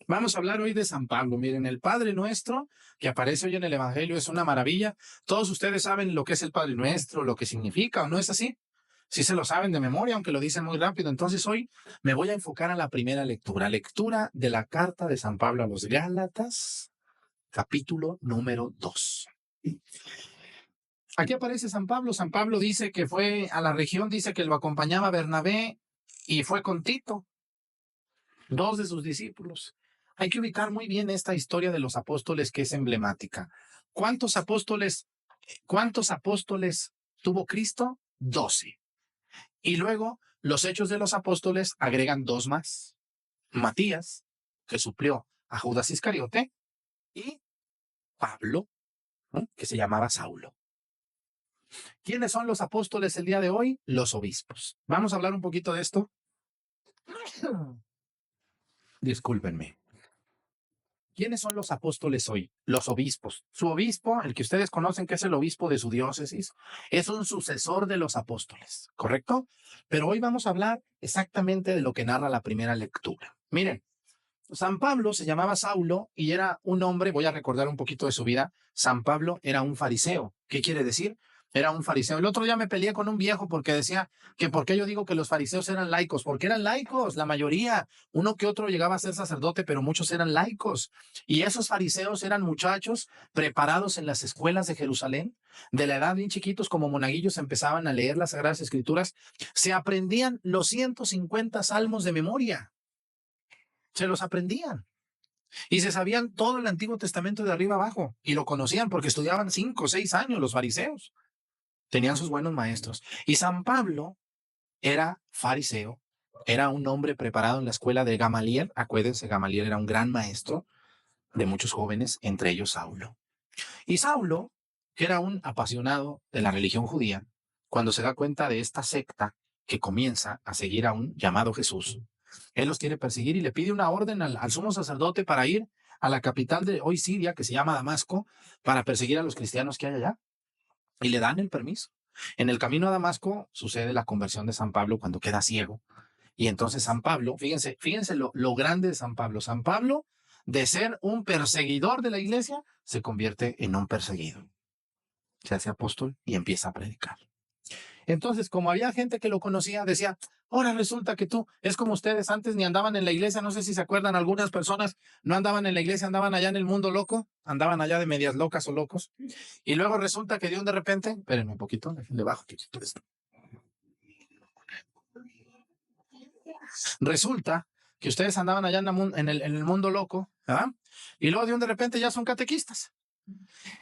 Vamos a hablar hoy de San Pablo. Miren, el Padre Nuestro que aparece hoy en el Evangelio es una maravilla. Todos ustedes saben lo que es el Padre Nuestro, lo que significa, ¿o no es así? Sí se lo saben de memoria, aunque lo dicen muy rápido. Entonces hoy me voy a enfocar a la primera lectura. Lectura de la carta de San Pablo a los Gálatas, capítulo número 2. Aquí aparece San Pablo. San Pablo dice que fue a la región, dice que lo acompañaba Bernabé y fue con Tito, dos de sus discípulos. Hay que ubicar muy bien esta historia de los apóstoles que es emblemática. ¿Cuántos apóstoles, cuántos apóstoles tuvo Cristo? 12. Y luego los hechos de los apóstoles agregan dos más. Matías, que suplió a Judas Iscariote, y Pablo, ¿no?, que se llamaba Saulo. ¿Quiénes son los apóstoles el día de hoy? Los obispos. Vamos a hablar un poquito de esto. Discúlpenme. ¿Quiénes son los apóstoles hoy? Los obispos. Su obispo, el que ustedes conocen que es el obispo de su diócesis, es un sucesor de los apóstoles, ¿correcto? Pero hoy vamos a hablar exactamente de lo que narra la primera lectura. Miren, San Pablo se llamaba Saulo y era un hombre, voy a recordar un poquito de su vida. San Pablo era un fariseo. ¿Qué quiere decir? Era un fariseo. El otro día me peleé con un viejo porque decía que por qué yo digo que los fariseos eran laicos, porque eran laicos, la mayoría. Uno que otro llegaba a ser sacerdote, pero muchos eran laicos. Y esos fariseos eran muchachos preparados en las escuelas de Jerusalén. De la edad bien chiquitos, como monaguillos, empezaban a leer las Sagradas Escrituras. Se aprendían los 150 salmos de memoria. Se los aprendían. Y se sabían todo el Antiguo Testamento de arriba abajo. Y lo conocían porque estudiaban 5 o 6 años los fariseos. Tenían sus buenos maestros. Y San Pablo era fariseo, era un hombre preparado en la escuela de Gamaliel. Acuérdense, Gamaliel era un gran maestro de muchos jóvenes, entre ellos Saulo. Y Saulo, que era un apasionado de la religión judía, cuando se da cuenta de esta secta que comienza a seguir a un llamado Jesús, él los quiere perseguir y le pide una orden al sumo sacerdote para ir a la capital de hoy Siria, que se llama Damasco, para perseguir a los cristianos que hay allá. Y le dan el permiso. En el camino a Damasco sucede la conversión de San Pablo cuando queda ciego. Y entonces San Pablo, fíjense lo grande de San Pablo. San Pablo, de ser un perseguidor de la iglesia, se convierte en un perseguido. Se hace apóstol y empieza a predicar. Entonces, como había gente que lo conocía, decía, ahora resulta que tú, es como ustedes antes ni andaban en la iglesia, no sé si se acuerdan, algunas personas no andaban en la iglesia, andaban allá en el mundo loco, andaban allá de medias locas o locos, y luego resulta que de repente, espérenme un poquito, le bajo esto. Resulta que ustedes andaban allá en el mundo loco, ¿verdad? Y luego de repente ya son catequistas.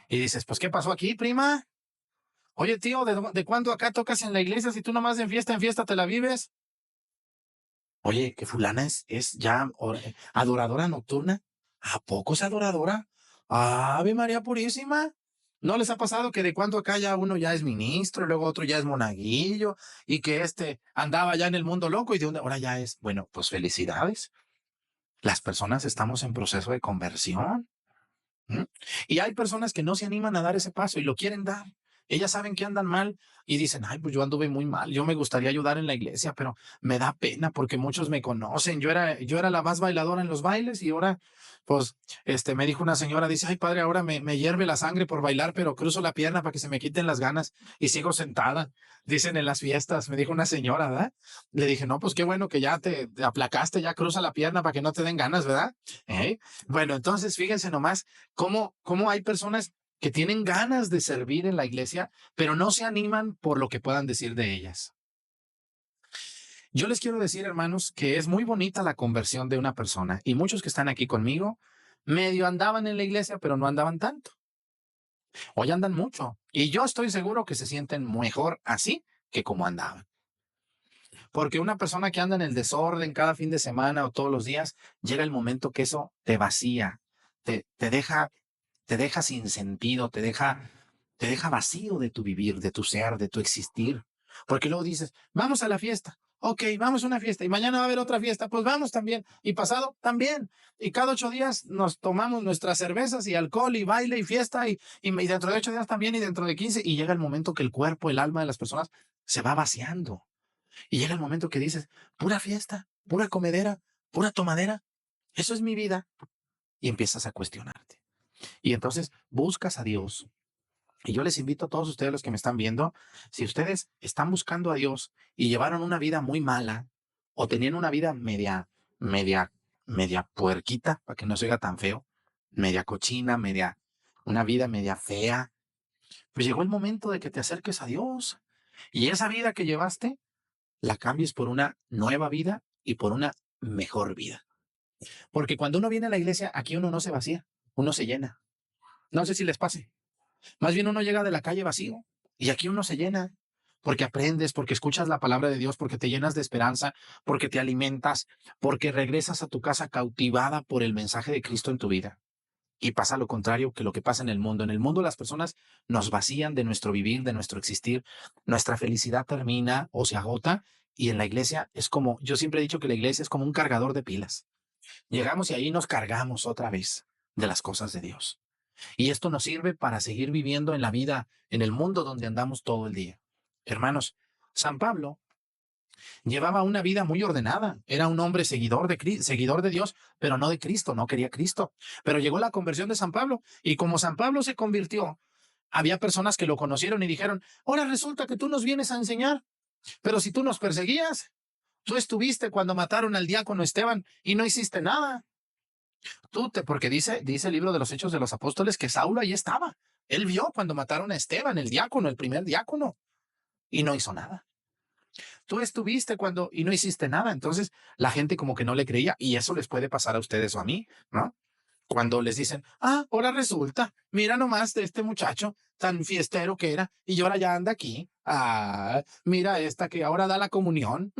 Y dices, pues, ¿qué pasó aquí, prima? Oye, tío, ¿de cuándo acá tocas en la iglesia si tú nomás de en fiesta te la vives? Oye, que fulana es ya adoradora nocturna. ¿A poco es adoradora? Ave María Purísima. ¿No les ha pasado que de cuando acá ya uno ya es ministro, y luego otro ya es monaguillo, y que andaba ya en el mundo loco y ahora ya es? Bueno, pues felicidades. Las personas estamos en proceso de conversión. ¿Mm? Y hay personas que no se animan a dar ese paso y lo quieren dar. Ellas saben que andan mal y dicen, ay, pues yo anduve muy mal, yo me gustaría ayudar en la iglesia, pero me da pena porque muchos me conocen. Yo era la más bailadora en los bailes y ahora, pues, me dijo una señora, dice, ay, padre, ahora me hierve la sangre por bailar, pero cruzo la pierna para que se me quiten las ganas y sigo sentada. Dicen en las fiestas, me dijo una señora, ¿verdad? Le dije, no, pues qué bueno que ya te aplacaste, ya cruza la pierna para que no te den ganas, ¿verdad? Bueno, entonces fíjense nomás cómo hay personas que tienen ganas de servir en la iglesia, pero no se animan por lo que puedan decir de ellas. Yo les quiero decir, hermanos, que es muy bonita la conversión de una persona y muchos que están aquí conmigo medio andaban en la iglesia, pero no andaban tanto. Hoy andan mucho y yo estoy seguro que se sienten mejor así que como andaban. Porque una persona que anda en el desorden cada fin de semana o todos los días, llega el momento que eso te vacía, te deja sin sentido, te deja vacío de tu vivir, de tu ser, de tu existir. Porque luego dices, vamos a la fiesta. Ok, vamos a una fiesta y mañana va a haber otra fiesta, pues vamos también. Y pasado también. Y cada 8 días nos tomamos nuestras cervezas y alcohol y baile y fiesta y dentro de 8 días también y dentro de 15 y llega el momento que el cuerpo, el alma de las personas se va vaciando. Y llega el momento que dices, pura fiesta, pura comedera, pura tomadera. Eso es mi vida. Y empiezas a cuestionarte. Y entonces buscas a Dios. Y yo les invito a todos ustedes los que me están viendo, si ustedes están buscando a Dios y llevaron una vida muy mala o tenían una vida media, media puerquita, para que no se oiga tan feo, media cochina, una vida media fea, pues llegó el momento de que te acerques a Dios y esa vida que llevaste la cambies por una nueva vida y por una mejor vida. Porque cuando uno viene a la iglesia, aquí uno no se vacía, uno se llena. No sé si les pase. Más bien uno llega de la calle vacío y aquí uno se llena porque aprendes, porque escuchas la palabra de Dios, porque te llenas de esperanza, porque te alimentas, porque regresas a tu casa cautivada por el mensaje de Cristo en tu vida. Y pasa lo contrario que lo que pasa en el mundo. En el mundo las personas nos vacían de nuestro vivir, de nuestro existir. Nuestra felicidad termina o se agota y en la iglesia es como, yo siempre he dicho que la iglesia es como un cargador de pilas. Llegamos y ahí nos cargamos otra vez de las cosas de Dios. Y esto nos sirve para seguir viviendo en la vida, en el mundo donde andamos todo el día. Hermanos, San Pablo llevaba una vida muy ordenada. Era un hombre seguidor de Dios, pero no de Cristo, no quería Cristo. Pero llegó la conversión de San Pablo y como San Pablo se convirtió, había personas que lo conocieron y dijeron, ahora resulta que tú nos vienes a enseñar, pero si tú nos perseguías, tú estuviste cuando mataron al diácono Esteban y no hiciste nada. Porque dice el libro de los Hechos de los Apóstoles que Saulo ahí estaba. Él vio cuando mataron a Esteban, el diácono, el primer diácono, y no hizo nada. Tú estuviste cuando y no hiciste nada. Entonces la gente como que no le creía y eso les puede pasar a ustedes o a mí, ¿no? Cuando les dicen, ahora resulta, mira nomás de este muchacho tan fiestero que era y ahora ya anda aquí. Mira esta que ahora da la comunión.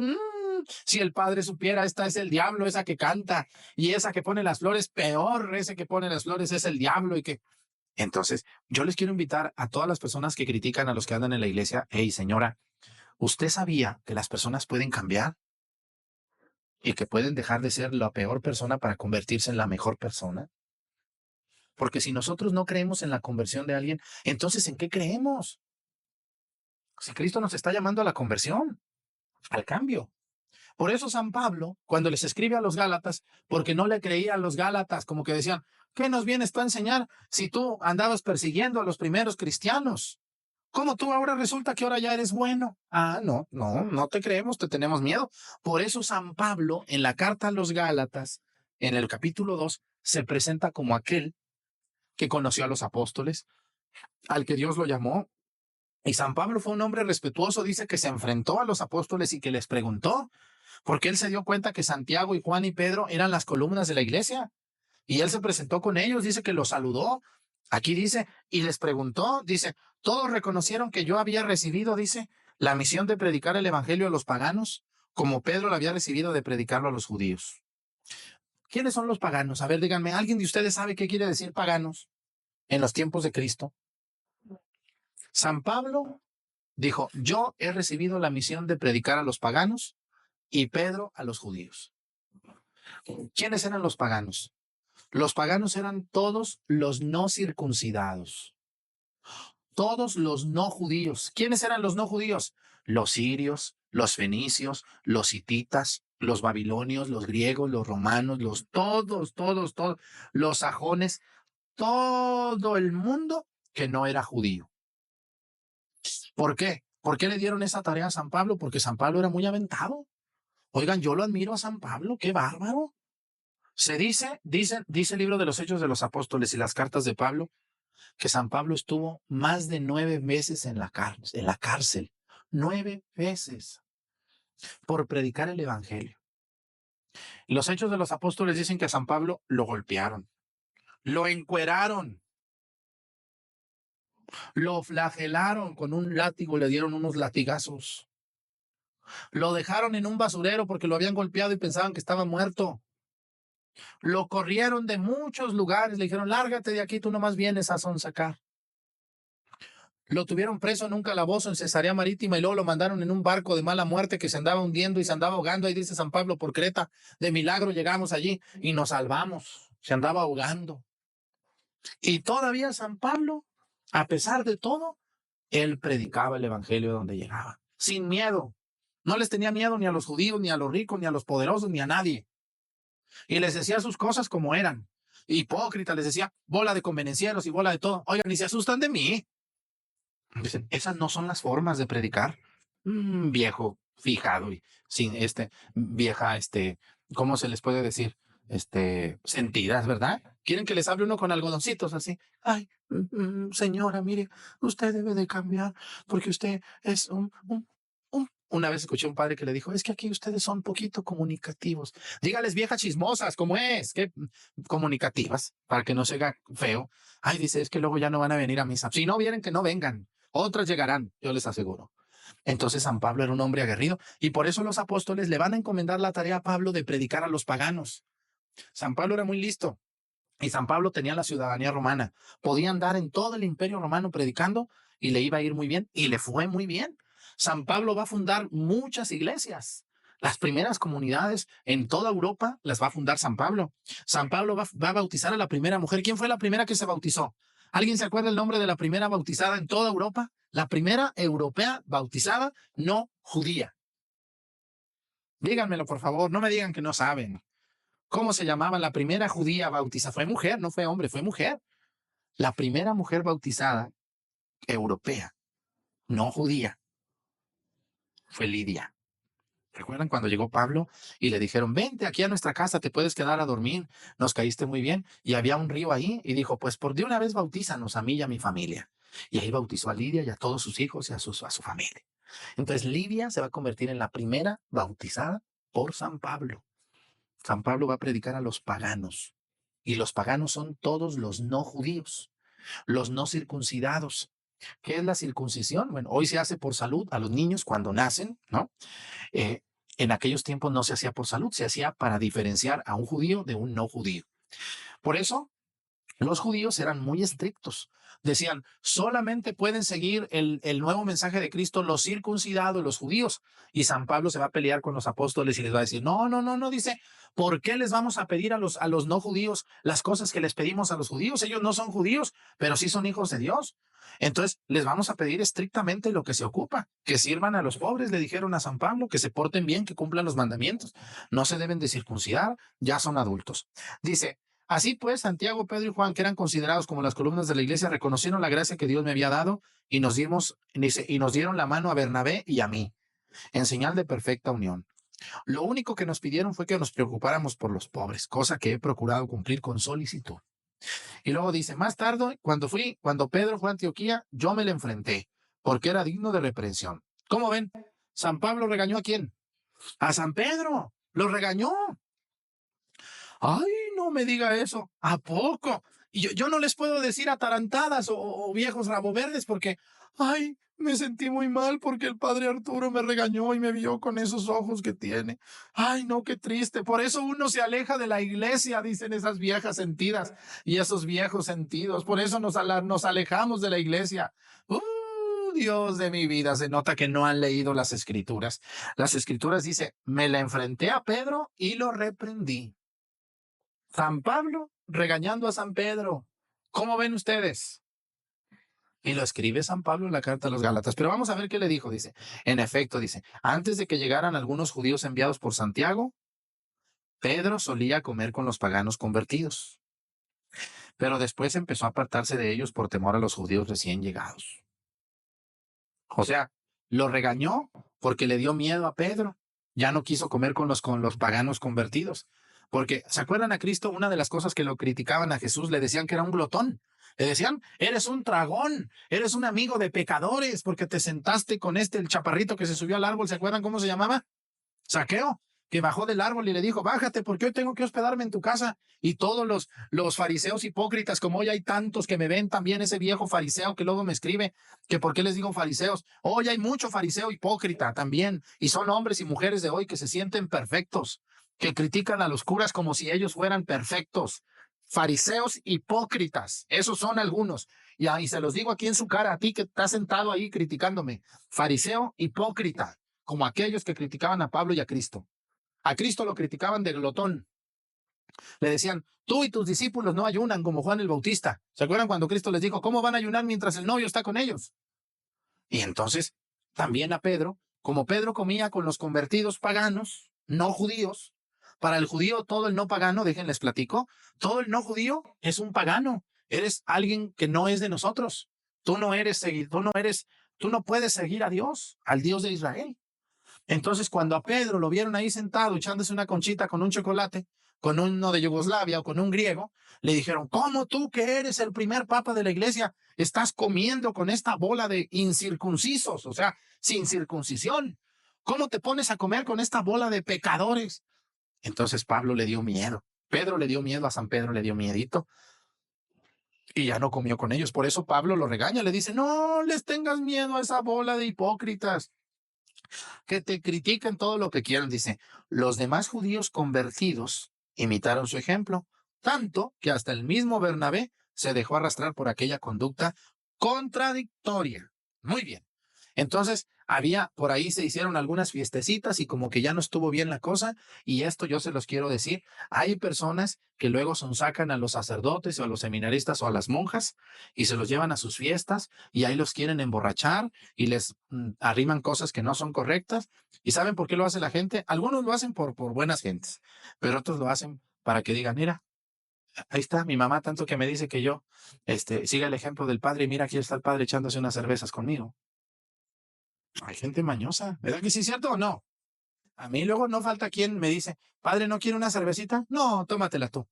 Si el padre supiera, esta es el diablo, esa que canta y esa que pone las flores, peor, ese que pone las flores es el diablo y que... Entonces, yo les quiero invitar a todas las personas que critican a los que andan en la iglesia, hey señora, ¿usted sabía que las personas pueden cambiar y que pueden dejar de ser la peor persona para convertirse en la mejor persona? Porque si nosotros no creemos en la conversión de alguien, entonces ¿en qué creemos? Si Cristo nos está llamando a la conversión, al cambio. Por eso San Pablo, cuando les escribe a los Gálatas, porque no le creía a los Gálatas, como que decían, ¿qué nos vienes tú a enseñar si tú andabas persiguiendo a los primeros cristianos? ¿Cómo tú ahora resulta que ahora ya eres bueno? No te creemos, te tenemos miedo. Por eso San Pablo, en la carta a los Gálatas, en el capítulo 2, se presenta como aquel que conoció a los apóstoles, al que Dios lo llamó. Y San Pablo fue un hombre respetuoso, dice que se enfrentó a los apóstoles y que les preguntó, porque él se dio cuenta que Santiago y Juan y Pedro eran las columnas de la iglesia. Y él se presentó con ellos, dice que los saludó. Aquí dice, y les preguntó, dice, todos reconocieron que yo había recibido, dice, la misión de predicar el evangelio a los paganos, como Pedro la había recibido de predicarlo a los judíos. ¿Quiénes son los paganos? A ver, díganme, ¿alguien de ustedes sabe qué quiere decir paganos en los tiempos de Cristo? San Pablo dijo, yo he recibido la misión de predicar a los paganos y Pedro a los judíos. ¿Quiénes eran los paganos? Los paganos eran todos los no circuncidados, todos los no judíos. ¿Quiénes eran los no judíos? Los sirios, los fenicios, los hititas, los babilonios, los griegos, los romanos, todos, los sajones, todo el mundo que no era judío. ¿Por qué? ¿Por qué le dieron esa tarea a San Pablo? Porque San Pablo era muy aventado. Oigan, yo lo admiro a San Pablo, qué bárbaro. Se dice el libro de los Hechos de los Apóstoles y las cartas de Pablo, que San Pablo estuvo más de 9 veces en la cárcel, 9 veces por predicar el evangelio. Los Hechos de los Apóstoles dicen que a San Pablo lo golpearon, lo encueraron, lo flagelaron con un látigo, le dieron unos latigazos. Lo dejaron en un basurero porque lo habían golpeado y pensaban que estaba muerto. Lo corrieron de muchos lugares, le dijeron, lárgate de aquí, tú nomás vienes a sonsacar. Lo tuvieron preso en un calabozo en Cesarea Marítima y luego lo mandaron en un barco de mala muerte que se andaba hundiendo y se andaba ahogando. Ahí dice San Pablo, por Creta, de milagro llegamos allí y nos salvamos. Se andaba ahogando. Y todavía San Pablo, a pesar de todo, él predicaba el evangelio donde llegaba, sin miedo. No les tenía miedo ni a los judíos, ni a los ricos, ni a los poderosos, ni a nadie. y les decía sus cosas como eran. Hipócrita, les decía, bola de convenencieros y bola de todo. Oigan, ni se asustan de mí. Dicen, esas no son las formas de predicar. Viejo fijado y sin vieja, ¿cómo se les puede decir? Sentidas, ¿verdad? Quieren que les hable uno con algodoncitos así. Ay, señora, mire, usted debe de cambiar porque usted es Una vez escuché a un padre que le dijo, es que aquí ustedes son poquito comunicativos. Dígales viejas chismosas, ¿cómo es? ¿Qué comunicativas? Para que no se haga feo. Ay, dice, es que luego ya no van a venir a misa. Si no vienen, que no vengan. Otras llegarán, yo les aseguro. Entonces San Pablo era un hombre aguerrido y por eso los apóstoles le van a encomendar la tarea a Pablo de predicar a los paganos. San Pablo era muy listo y San Pablo tenía la ciudadanía romana. Podía andar en todo el imperio romano predicando y le iba a ir muy bien y le fue muy bien. San Pablo va a fundar muchas iglesias. Las primeras comunidades en toda Europa las va a fundar San Pablo. San Pablo va a bautizar a la primera mujer. ¿Quién fue la primera que se bautizó? ¿Alguien se acuerda el nombre de la primera bautizada en toda Europa? La primera europea bautizada no judía. Díganmelo, por favor, no me digan que no saben. ¿Cómo se llamaba la primera judía bautizada? Fue mujer, no fue hombre, fue mujer. La primera mujer bautizada europea, no judía, fue Lidia. ¿Recuerdan cuando llegó Pablo y le dijeron, vente aquí a nuestra casa, te puedes quedar a dormir, nos caíste muy bien? Y había un río ahí y dijo, pues por de una vez bautízanos a mí y a mi familia. Y ahí bautizó a Lidia y a todos sus hijos y a su familia. Entonces Lidia se va a convertir en la primera bautizada por San Pablo. San Pablo va a predicar a los paganos. Y los paganos son todos los no judíos, los no circuncidados. ¿Qué es la circuncisión? Bueno, hoy se hace por salud a los niños cuando nacen, ¿no? En aquellos tiempos no se hacía por salud, se hacía para diferenciar a un judío de un no judío. Por eso, los judíos eran muy estrictos. Decían, solamente pueden seguir el nuevo mensaje de Cristo los circuncidados, los judíos. Y San Pablo se va a pelear con los apóstoles y les va a decir, no, dice, ¿por qué les vamos a pedir a los no judíos las cosas que les pedimos a los judíos? Ellos no son judíos, pero sí son hijos de Dios. Entonces, les vamos a pedir estrictamente lo que se ocupa, que sirvan a los pobres, le dijeron a San Pablo, que se porten bien, que cumplan los mandamientos. No se deben de circuncidar, ya son adultos. Dice, así pues, Santiago, Pedro y Juan, que eran considerados como las columnas de la iglesia, reconocieron la gracia que Dios me había dado y nos dieron la mano a Bernabé y a mí, en señal de perfecta unión. Lo único que nos pidieron fue que nos preocupáramos por los pobres, cosa que he procurado cumplir con solicitud. Y luego dice, más tarde, cuando Pedro fue a Antioquía, yo me le enfrenté, porque era digno de reprensión. ¿Cómo ven? ¿San Pablo regañó a quién? A San Pedro, lo regañó. Ay, no me diga eso. ¿A poco? Y yo no les puedo decir atarantadas o viejos rabo verdes porque, ay, me sentí muy mal porque el padre Arturo me regañó y me vio con esos ojos que tiene. Ay, no, qué triste. Por eso uno se aleja de la iglesia, dicen esas viejas sentidas y esos viejos sentidos. Por eso nos alejamos de la iglesia. Dios de mi vida, se nota que no han leído las escrituras. Las escrituras dice, me la enfrenté a Pedro y lo reprendí. San Pablo regañando a San Pedro. ¿Cómo ven ustedes? Y lo escribe San Pablo en la carta a los Gálatas. Pero vamos a ver qué le dijo. Dice, en efecto, dice, antes de que llegaran algunos judíos enviados por Santiago, Pedro solía comer con los paganos convertidos. Pero después empezó a apartarse de ellos por temor a los judíos recién llegados. O sea, lo regañó porque le dio miedo a Pedro. Ya no quiso comer con los paganos convertidos. Porque, ¿se acuerdan a Cristo? Una de las cosas que lo criticaban a Jesús, le decían que era un glotón. Le decían, eres un tragón, eres un amigo de pecadores, porque te sentaste con el chaparrito que se subió al árbol. ¿Se acuerdan cómo se llamaba? Zaqueo, que bajó del árbol y le dijo, bájate, porque hoy tengo que hospedarme en tu casa. Y todos los fariseos hipócritas, como hoy hay tantos que me ven, también ese viejo fariseo que luego me escribe, que por qué les digo fariseos. Hoy hay mucho fariseo hipócrita también, y son hombres y mujeres de hoy que se sienten perfectos, que critican a los curas como si ellos fueran perfectos. Fariseos hipócritas, esos son algunos. Y se los digo aquí en su cara, a ti que estás sentado ahí criticándome. Fariseo hipócrita, como aquellos que criticaban a Pablo y a Cristo. A Cristo lo criticaban de glotón. Le decían, tú y tus discípulos no ayunan como Juan el Bautista. ¿Se acuerdan cuando Cristo les dijo, cómo van a ayunar mientras el novio está con ellos? Y entonces, también a Pedro, como Pedro comía con los convertidos paganos, no judíos, Para el judío, todo el no pagano, déjenles platico, todo el no judío es un pagano. Eres alguien que no es de nosotros. Tú no eres seguidor, tú no puedes seguir a Dios, al Dios de Israel. Entonces, cuando a Pedro lo vieron ahí sentado echándose una conchita con un chocolate, con uno de Yugoslavia o con un griego, le dijeron, ¿cómo tú que eres el primer papa de la iglesia estás comiendo con esta bola de incircuncisos? O sea, sin circuncisión. ¿Cómo te pones a comer con esta bola de pecadores? Entonces Pablo le dio miedo. Pedro le dio miedo, a San Pedro le dio miedito y ya no comió con ellos. Por eso Pablo lo regaña, le dice, no les tengas miedo a esa bola de hipócritas que te critiquen todo lo que quieran. Dice, los demás judíos convertidos imitaron su ejemplo, tanto que hasta el mismo Bernabé se dejó arrastrar por aquella conducta contradictoria. Muy bien. Entonces, por ahí se hicieron algunas fiestecitas y como que ya no estuvo bien la cosa, y esto yo se los quiero decir, hay personas que luego sonsacan a los sacerdotes o a los seminaristas o a las monjas y se los llevan a sus fiestas y ahí los quieren emborrachar y les arriman cosas que no son correctas. ¿Y saben por qué lo hace la gente? Algunos lo hacen por buenas gentes, pero otros lo hacen para que digan, mira, ahí está mi mamá tanto que me dice que yo siga el ejemplo del padre y mira, aquí está el padre echándose unas cervezas conmigo. Hay gente mañosa, ¿verdad que sí es cierto o no? A mí luego no falta quien me dice, padre, ¿no quiere una cervecita? No, tómatela tú.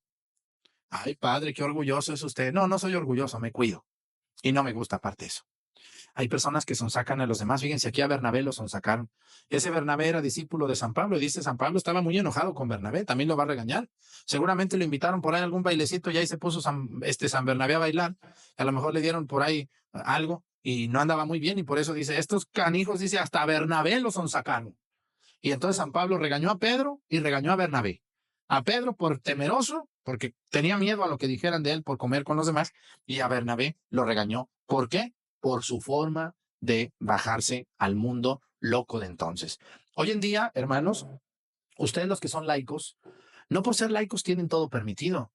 Ay, padre, qué orgulloso es usted. No, no soy orgulloso, me cuido. Y no me gusta aparte eso. Hay personas que sonsacan a los demás. Fíjense, aquí a Bernabé lo sonsacaron. Ese Bernabé era discípulo de San Pablo y dice San Pablo estaba muy enojado con Bernabé, también lo va a regañar. Seguramente lo invitaron por ahí a algún bailecito y ahí se puso San Bernabé a bailar. A lo mejor le dieron por ahí algo y no andaba muy bien y por eso dice, estos canijos, dice, hasta Bernabé lo sonsacaron. Y entonces San Pablo regañó a Pedro y regañó a Bernabé. A Pedro por temeroso, porque tenía miedo a lo que dijeran de él por comer con los demás, y a Bernabé lo regañó. ¿Por qué? Por su forma de bajarse al mundo loco de entonces. Hoy en día, hermanos, ustedes los que son laicos, no por ser laicos tienen todo permitido.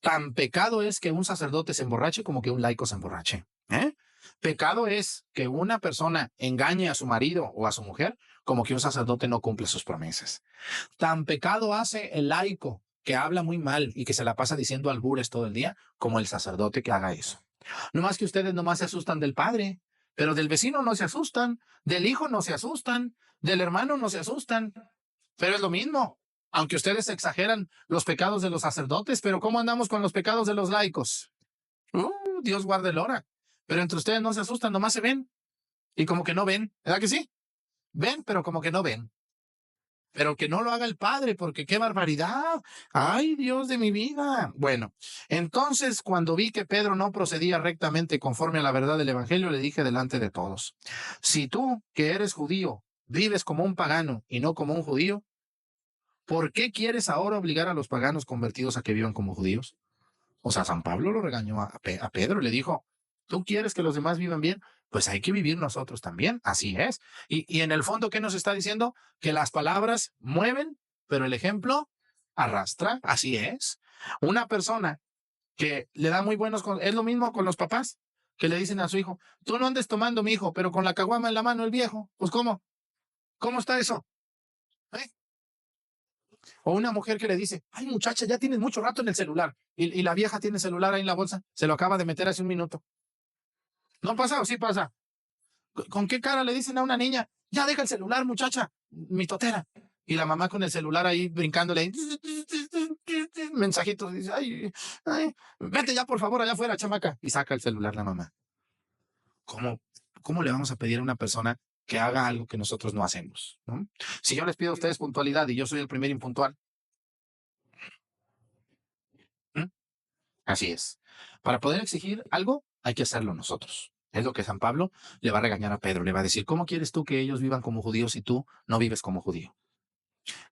Tan pecado es que un sacerdote se emborrache como que un laico se emborrache. Pecado es que una persona engañe a su marido o a su mujer como que un sacerdote no cumple sus promesas. Tan pecado hace el laico que habla muy mal y que se la pasa diciendo albures todo el día como el sacerdote que haga eso. No más que ustedes nomás se asustan del padre, pero del vecino no se asustan, del hijo no se asustan, del hermano no se asustan, pero es lo mismo. Aunque ustedes exageran los pecados de los sacerdotes, pero ¿cómo andamos con los pecados de los laicos? Dios guarde el hora. Pero entre ustedes no se asustan, nomás se ven. Y como que no ven, ¿verdad que sí? Ven, pero como que no ven. Pero que no lo haga el padre, porque qué barbaridad. Ay, Dios de mi vida. Bueno, entonces cuando vi que Pedro no procedía rectamente conforme a la verdad del evangelio, le dije delante de todos, si tú, que eres judío, vives como un pagano y no como un judío, ¿por qué quieres ahora obligar a los paganos convertidos a que vivan como judíos? O sea, San Pablo lo regañó a Pedro y le dijo, ¿tú quieres que los demás vivan bien? Pues hay que vivir nosotros también, así es. Y en el fondo, ¿qué nos está diciendo? Que las palabras mueven, pero el ejemplo arrastra, así es. Una persona que le da muy buenos, es lo mismo con los papás, que le dicen a su hijo, tú no andes tomando, mi hijo, pero con la caguama en la mano el viejo, pues ¿cómo? ¿Cómo está eso? ¿Eh? O una mujer que le dice, ay muchacha, ya tienes mucho rato en el celular. Y la vieja tiene celular ahí en la bolsa, se lo acaba de meter hace un minuto. ¿No pasa o sí pasa? ¿Con qué cara le dicen a una niña, ya deja el celular, muchacha, mi totera? Y la mamá con el celular ahí brincándole, mensajitos, dice, ay, ay, vete ya por favor allá afuera, chamaca. Y saca el celular la mamá. ¿Cómo, cómo le vamos a pedir a una persona que haga algo que nosotros no hacemos? ¿No? Si yo les pido a ustedes puntualidad y yo soy el primer impuntual, ¿Mm? Así es. Para poder exigir algo, hay que hacerlo nosotros. Es lo que San Pablo le va a regañar a Pedro. Le va a decir, ¿cómo quieres tú que ellos vivan como judíos si tú no vives como judío?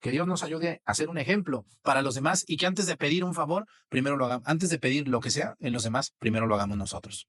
Que Dios nos ayude a ser un ejemplo para los demás y que antes de pedir un favor, primero lo hagamos. Antes de pedir lo que sea en los demás, primero lo hagamos nosotros.